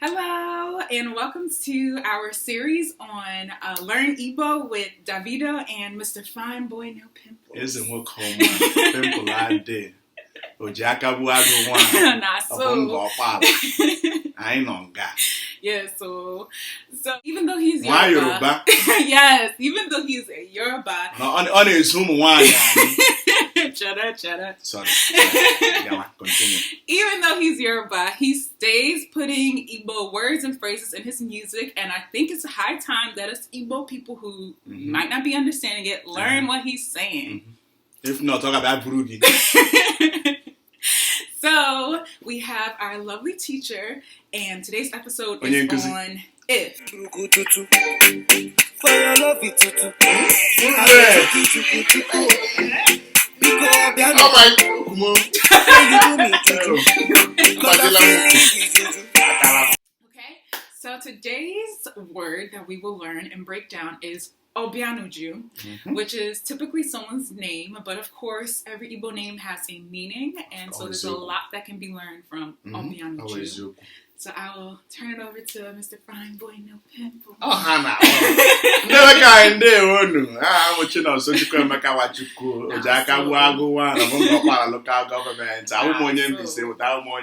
Hello, and welcome to our series on Learn Igbo with Davido and Mr. Fine Boy No Pimples. Isn't what call my pimple I did. Nah, so. I ain't on God. Yeah, so even though he's Why Yoruba? Yes, even though he's a Yoruba. No, on his home one. Cheddar. Sorry. Yeah, continue. Even though he's Yoruba, he stays putting Igbo words and phrases in his music, and I think it's high time that us Igbo people who might not be understanding it learn what he's saying. If not, talk about Burugi. So, we have our lovely teacher, and today's episode is on if. Okay, so today's word that we will learn and break down is Obianuju, which is typically someone's name, but of course every Igbo name has a meaning, and so there's a lot that can be learned from Obianuju. So I will turn it over to Mr. Fine Boy No Pimples. Oh, Hannah. Never kind of I'm watching on social Makawachuku, Ojaka Wagua, and local government. I won't be saying without more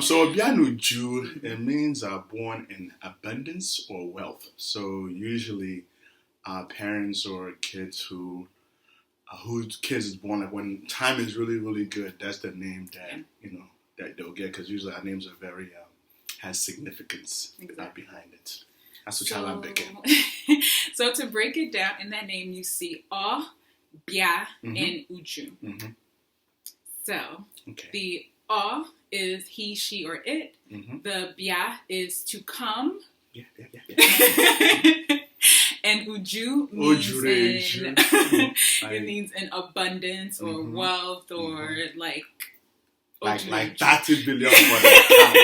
So Obianuju, it means born in abundance or wealth. So usually parents or kids whose kids is born when time is really, really good, that's the name that, that they'll get, because usually our names are very, has significance behind it. That's what y'all begin. So to break it down, in that name you see O, Bia, and Uju. So the O is he, she, or it. The Bia is to come. And Uju means it means in abundance or wealth or like 30 billion for the account.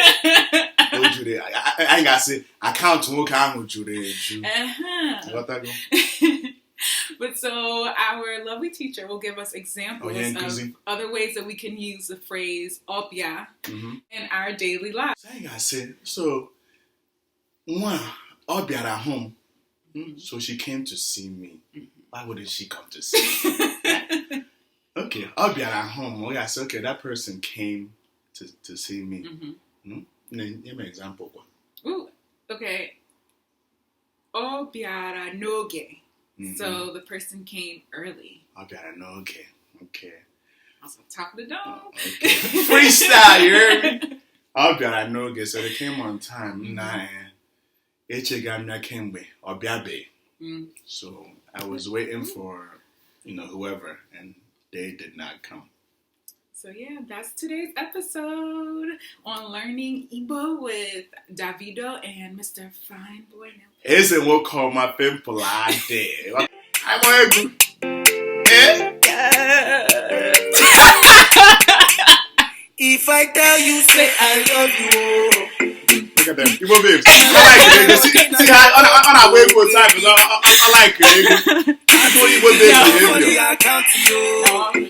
I ain't gotta say account to work on Uju. But so our lovely teacher will give us examples of other ways that we can use the phrase Opia in our daily lives. I ain't gotta say, so one Opia at home. So she came to see me. Why wouldn't she come to see me? Okay, I'll be at home. Oh, yeah, so okay, that person came to see me. Name an example. Ooh, okay. Obiara noge. So the person came early. Obiara noge. Okay. Also, top of the dome. Okay. Freestyle, you heard me? Obiara noge. So they came on time. Echegamna came with Obiabe. So I was waiting for, whoever, and they did not come. So yeah, that's today's episode on Learning Igbo with Davido and Mr. Fine Boy No Pimples. Isn't what call my pimple I did. I want to If I tell you, say I love you. Look at them, Igbo babes. I like it. See how on our way for time, I like it. I know Igbo babes behavior.